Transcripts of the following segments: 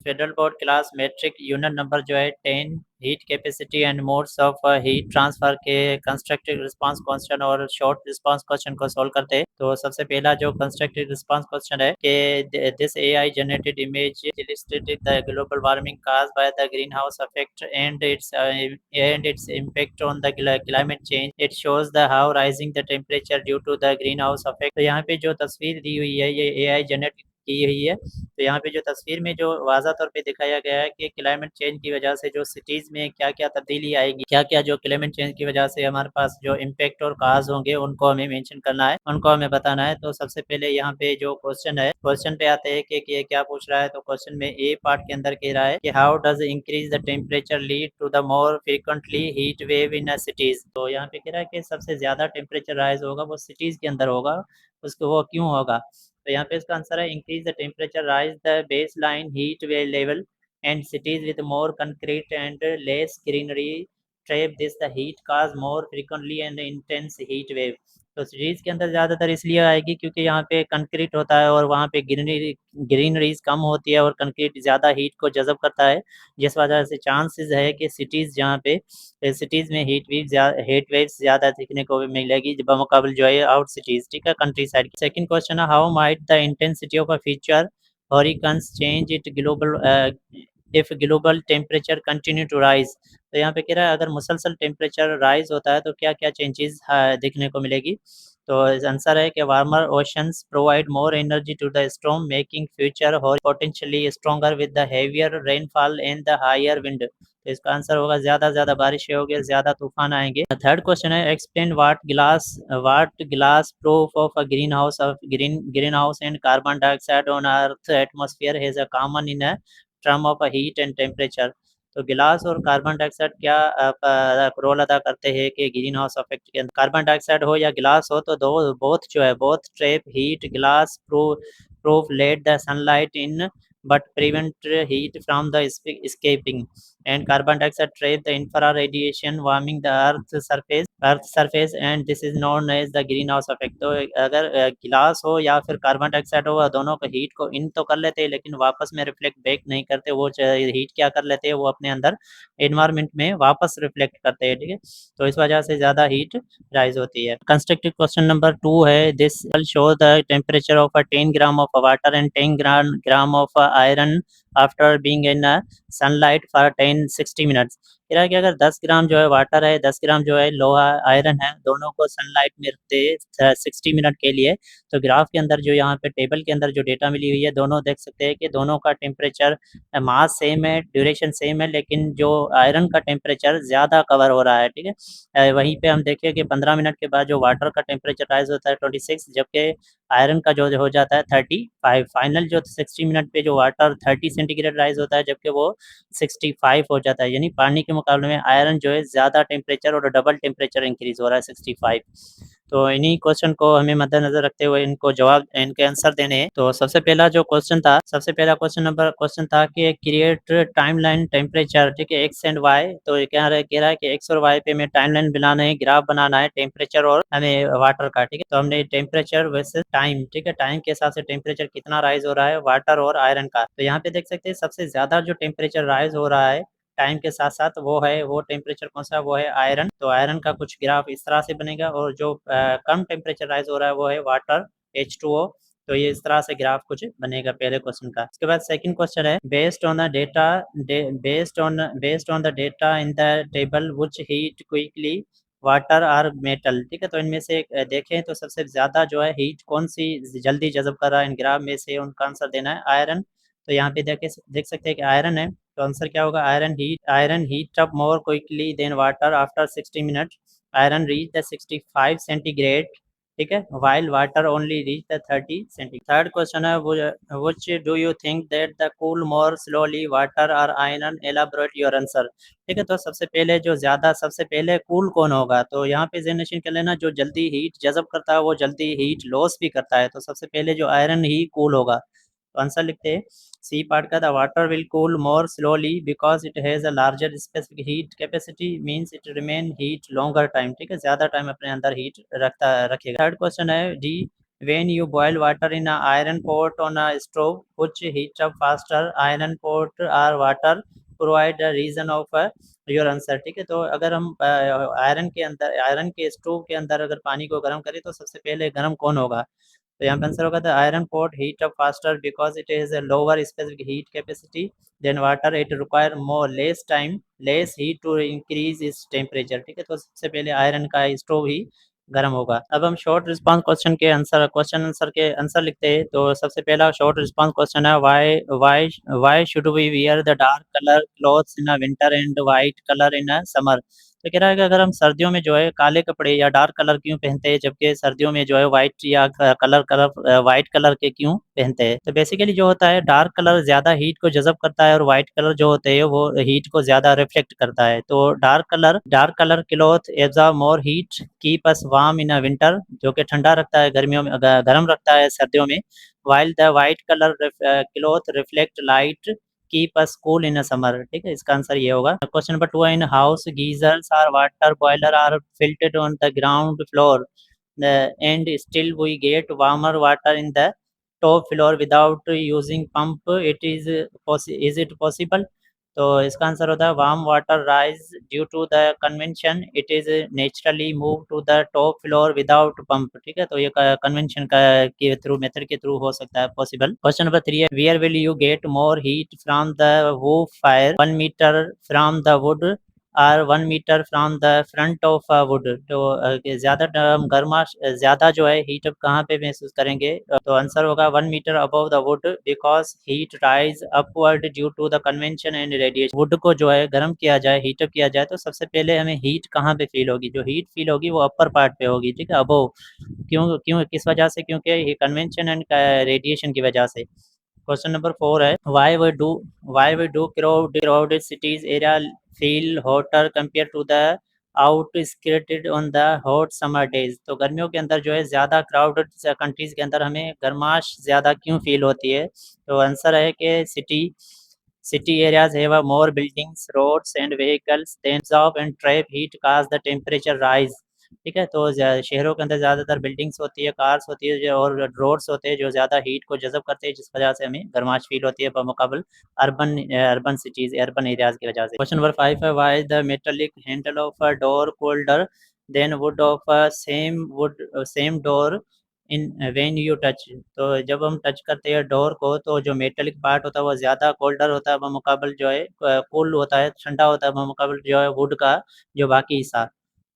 Federal board class matric unit number जो है 10 heat capacity and modes of heat transfer के constructive response question और short response question को solve करते हैं। तो सबसे पहला जो कंस्ट्रक्टिव रिस्पांस क्वेश्चन है कि this AI generated image illustrated the global warming caused by the greenhouse effect and its impact on the climate change. It shows the how rising the temperature due to the greenhouse effect. तो यहाँ पे जो तस्वीर दी हुई है ये AI generate की हुई है। तो यहाँ पे जो तस्वीर में जो वाज़ा तौर पे दिखाया गया है कि क्लाइमेट चेंज की वजह से जो सिटीज़ में क्या-क्या तब्दीली आएगी, क्या-क्या जो क्लाइमेट चेंज की वजह से हमारे पास जो इम्पैक्ट और काज़ होंगे उनको हमें मेंशन करना है, उनको हमें बताना है। तो सबसे पहले यहाँ पे जो क्वेश्चन है, क्वेश्चन पे आते हैं कि ये क्या पूछ रहा है। तो क्वेश्चन में ए पार्ट के अंदर कह रहा है कि how does increase the temperature lead to the more frequently heat wave in cities. तो यहाँ पे कह रहा है कि सबसे ज़्यादा टेम्परेचर राइज़ होगा वो सिटीज़ के अंदर होगा, उसको वो क्यों होगा? तो यहाँ पे इसका आंसर है increase the temperature rise the base line heat way level and cities with more concrete and less greenery trap this the heat cause more frequently and intense heat wave. तो सिटीज के अंदर ज़्यादातर इसलिए आएगी क्योंकि यहाँ पे कंक्रीट होता है और वहाँ पे ग्रीनरीज कम होती है और कंक्रीट ज़्यादा हीट को जज़ब करता है, जिस वजह से चांसेस है कि सिटीज़ जहाँ पे सिटीज़ में हीट वेव्स ज़्यादा देखने को मिलेगी बमुकाबले जो है आउट सिटीज़, ठीक है, कंट्री साइड। सेकंड क्वेश्चन है how might the intensity of a future hurricanes change it global if global temperature continue to rise. तो यहाँ पे कह रहा है अगर मुसलसल टेम्परेचर राइज होता है तो क्या क्या चेंजेस देखने को मिलेगी। तो आंसर है कि warmer oceans provide more energy to the storm making future potentially stronger with the heavier rainfall and the higher wind. तो इसका आंसर होगा ज़्यादा बारिश होगी, ज़्यादा तूफान आएंगे। थर्ड क्वेश्चन है explain what glass proof of a green house and carbon dioxide on earth atmosphere has a common in a term of heat and temperature. तो गिलास और कार्बन डाइऑक्साइड क्या रोल अदा करते हैं कि ग्रीन हाउस इफेक्ट के अंदर। कार्बन डाइऑक्साइड हो या गिलास हो तो दो बोथ जो है both trap heat glass proof let the sunlight in but prevent heat from the escaping, and carbon dioxide trap the infrared radiation warming the earth surface and this is known as the greenhouse effect। तो अगर गिलास हो या फिर carbon dioxide हो दोनों को heat को इन तो कर लेते हैं लेकिन वापस में रिफ्लेक्ट बैक नहीं करते, वो हीट क्या कर लेते हैं वो अपने अंदर एनवायरनमेंट में वापस रिफ्लेक्ट करते हैं, ठीक है। तो इस वजह से ज़्यादा हीट राइज होती है। कंस्ट्रक्टिव क्वेश्चन नंबर 2 है this show the temperature of a 10 gram of water and 10 gram of iron after being in sunlight for 10-60 minutes. कह रहा है कि अगर 10 ग्राम जो है वाटर है, 10 ग्राम जो है लोहा आयरन है, दोनों को सनलाइट में रखते 60 मिनट के लिए। तो ग्राफ के अंदर जो यहाँ पे टेबल के अंदर जो डेटा मिली हुई है दोनों देख सकते हैं कि दोनों का टेम्परेचर मास सेम है, ड्यूरेशन सेम है, लेकिन जो आयरन का टेम्परेचर ज़्यादा कवर हो रहा है, ठीक है। वहीं पे हम देखें कि 15 मिनट के बाद जो वाटर का टेम्परेचर राइज होता है 26, जबकि आयरन का जो हो जाता है 35। फाइनल जो 60 मिनट पे जो वाटर 30 सेंटीग्रेड राइज होता है जबकि वो 65 हो जाता है, यानी पानी के मुकाबले में आयरन जो है ज़्यादा टेम्परेचर और डबल टेम्परेचर इंक्रीज हो रहा है 65। तो इन्हीं क्वेश्चन को हमें मद्देनजर रखते हुए इनको जवाब इनके आंसर देने हैं। तो सबसे पहला जो क्वेश्चन था, सबसे पहला क्वेश्चन था कि क्रिएट टाइमलाइन टेम्परेचर, ठीक है, एक्स एंड वाई। तो ये कह रहा है कि एक्स और वाई पे हमें टाइमलाइन बनाना है, ग्राफ बनाना है टेम्परेचर और हमें वाटर का, ठीक है। तो हमने टेम्परेचर वर्सेस टाइम, ठीक है, टाइम के हिसाब से टेम्परेचर कितना राइज हो रहा है वाटर और आयरन का। तो यहाँ पे देख सकते हैं सबसे ज्यादा जो टेम्परेचर राइज हो रहा है टाइम के साथ साथ वो टेम्परेचर कौन सा, वो है आयरन। तो आयरन का कुछ ग्राफ इस तरह से बनेगा और जो कम टेम्परेचर राइज हो रहा है वो है वाटर H2O। तो ये इस तरह से ग्राफ कुछ बनेगा पहले क्वेश्चन का। उसके बाद सेकंड क्वेश्चन है based on the data in the table which heat quickly water और मेटल, ठीक है। तो इनमें से देखें तो सबसे ज्यादा जो है हीट कौन सी जल्दी जज़ब कर रहा है इन ग्राफ में से, उनका आंसर देना है आयरन। तो यहाँ पे देख सकते हैं कि आयरन है, तो आंसर क्या होगा iron heat up more quickly then water after 60 minute. Iron reach the 65 centigrade, ठीक है, while water only reach the 30 centigrade. Third question है which do you think that the cool more slowly water or iron, elaborate your answer. ठीक है, तो सबसे पहले cool कौन होगा। तो यहाँ पे जेनरेशन कर लेना, जो जल्दी हीट जज़ब करता है वो जल्दी हीट लॉस भी करता है। तो सबसे पहले जो आयरन ही कूल होगा। तो आंसर लिखते हैं सी पार्ट का, the water will cool more slowly because it has a larger specific heat capacity means it remain heat longer time, ठीक है, ज़्यादा टाइम अपने अंदर हीट रखेगा। थर्ड क्वेश्चन है D When you boil water in an iron pot on a stove, which heat up faster, iron pot or water, provide a reason of your answer. ठीक है, तो अगर हम आयरन के स्टोव के अंदर अगर पानी को गर्म करें तो सबसे पहले गर्म कौन होगा? तो यहाँ पे आंसर होगा the iron pot heat up faster because it is a lower specific heat capacity than water, it require more less time less heat to increase its temperature. ठीक है, तो सबसे पहले आयरन का स्टोव ही गर्म होगा। अब हम शॉर्ट रिस्पांस क्वेश्चन आंसर के आंसर लिखते हैं। तो सबसे पहला शॉर्ट रिस्पांस क्वेश्चन है why should we wear the dark colour clothes in a winter and white colour in a summer. तो कह रहा है कि अगर हम सर्दियों में जो है काले कपड़े या डार्क कलर क्यों पहनते हैं, जबकि सर्दियों में जो है व्हाइट या कलर कलर व्हाइट कलर के क्यों पहनते हैं। तो बेसिकली जो होता है डार्क कलर ज़्यादा हीट को जज़ब करता है और व्हाइट कलर जो होते हैं वो हीट को ज़्यादा रिफ्लेक्ट करता है। तो dark colour cloth absorb more heat, keep us warm in a winter, जो कि ठंडा रखता है गर्मियों में, गर्म रखता है सर्दियों में। While the white colour cloth reflect light, keep us cool in a summer. ठीक है, इसका आंसर ये होगा। क्वेश्चन नंबर 2 है in house geysers or water boiler are filtered on the ground floor and still we get warmer water in the top floor without using pump, is it possible? तो इसका answer होता है warm water rise due to the convention, it is naturally move to the top floor without pump. ठीक है, तो ये convention का के थ्रू मेथड के थ्रू हो सकता है पॉसिबल। क्वेश्चन नंबर 3 है where will you get more heat from the wood fire, 1 metre from the wood or 1 metre from the front of wood. तो ज़्यादा गर्मा ज़्यादा जो है हीट अप कहाँ पे महसूस करेंगे? तो आंसर होगा 1 metre above the wood because heat rise upward due to the convention and radiation. Wood को जो है गर्म किया जाए, हीट अप किया जाए, तो सबसे पहले हमें हीट कहाँ पे फील होगी? जो हीट फील होगी वो अपर पार्ट पे होगी। ठीक है, अबव क्यों क्यों किस वजह से? क्योंकि ये कन्वेंशन एंड रेडिएशन की वजह से। क्वेश्चन नंबर 4 है why we do crowded cities area feel hotter compared to the outskirted on the hot summer days। तो गर्मियों के अंदर जो है ज़्यादा क्राउडेड कंट्रीज के अंदर हमें गर्माश ज़्यादा क्यों फील होती है? तो आंसर है कि city areas have a more buildings, roads and vehicles then absorb and trap heat cause the temperature rise। ठीक है, तो शहरों के अंदर ज़्यादातर बिल्डिंग्स होती है, कार्स होती है और रोड्स होते हैं जो ज़्यादा हीट को जज़ब करते हैं, जिस वजह से हमें गर्माश फील होती है बमुकाबल अर्बन एरियाज़ की वजह से। क्वेश्चन नंबर 5 है why the metallic handle of a door colder than wood of a same door in when you touch. तो जब हम टच करते हैं डोर को तो जो मेटेलिक पार्ट होता है वो ज़्यादा कोल्डर होता है बमुकाबल जो है कूल होता है, ठंडा होता है बमुकाबल जो है वुड का जो बाकी हिस्सा।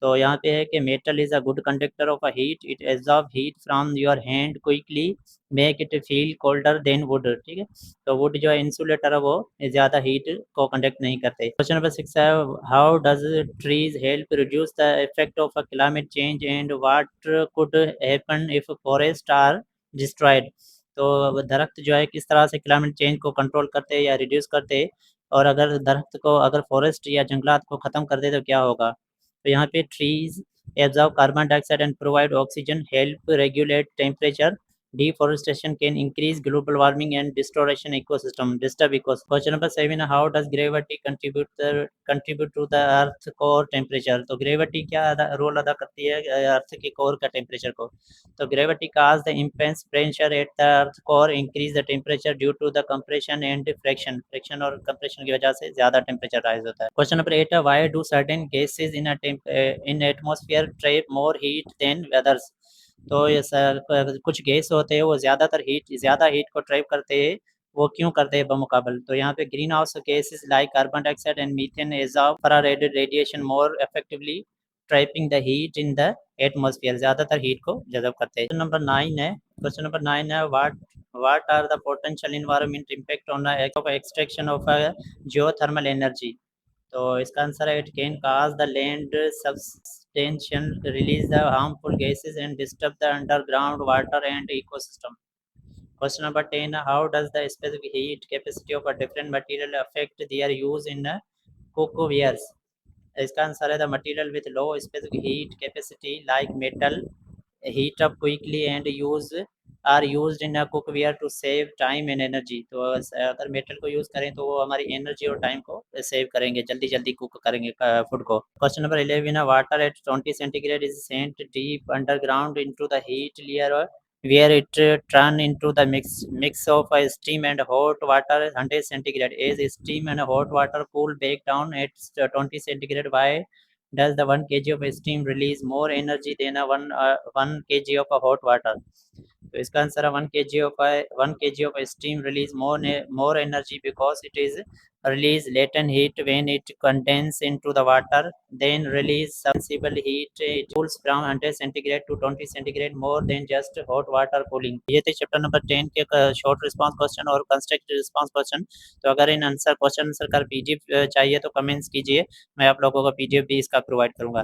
तो यहाँ पे है कि metal is a good conductor of a heat, it absorb heat from your hand quickly make it feel colder than wood. ठीक है, तो वुड जो है इंसुलेटर है वो ज़्यादा हीट को कंडक्ट नहीं करते। क्वेश्चन नंबर 6 है how does trees help reduce the effect of a climate change and what could happen if forest are destroyed. तो दरख्त जो है किस तरह से क्लाइमेट चेंज को कंट्रोल करते हैं या रिड्यूस करते हैं, और अगर दरख्त को अगर फॉरेस्ट या जंगलात को ख़त्म कर दे तो क्या होगा? तो यहाँ पे trees absorb carbon dioxide and provide oxygen, help regulate temperature. Deforestation can increase global warming and disturb ecosystem. Question number 7, how does gravity contribute to the earth core temperature? तो gravity क्या रोल अदा करती है अर्थ के core का temperature को? तो gravity cause the immense pressure at the earth core increase the temperature due to the compression and friction और compression की वजह से ज़्यादा टेम्परेचर राइज होता है। क्वेश्चन नंबर 8 है why do certain gases in atmosphere trap more heat than others। तो ये कुछ गैस होते हैं वो ज़्यादा हीट को ट्रैप करते हैं, वो क्यों करते हैं बमुकाबल? तो यहाँ पे green house gases like carbon dioxide and methane absorb infrared radiation more effectively trapping the heat in the atmosphere, ज़्यादातर हीट को जज़ब करते हैं। क्वेश्चन नंबर 9 है what are the potential environment impact on the extraction of geothermal energy। तो इसका answer है it can cause the land सब्सटेंशन release the harmful gases and disturb the underground water and ecosystem. Question number 10 how does the specific heat capacity of a different material affect there use in cookwares. इसका answer है the material with low specific heat capacity like metal heat up quickly and are used in a cookware to save time and energy। तो अगर metal को use करें तो वो हमारी energy और टाइम को सेव करेंगे, जल्दी जल्दी कुक करेंगे फूड को। क्वेश्चन नंबर 11 है water at 20 centigrade is sent deep underground into the heat layer where it turn into the mix of steam and hot water 100 centigrade. As steam and hot water cool back down at 20 centigrade, why does the 1 kg of steam release more energy than a 1 kg of a hot water? तो इसका answer है 1 kg of steam release more energy because it is release latent heat when it condenses into the water, then release submersible heat. It cools from 100 centigrade to 20 centigrade more than just hot water cooling. ये थे chapter number 10 के short response question और constructive response question. तो अगर in answer question answer का PDF चाहिए तो comments कीजिए, मैं आप लोगों को पीडीएफ भी इसका प्रोवाइड करूंगा।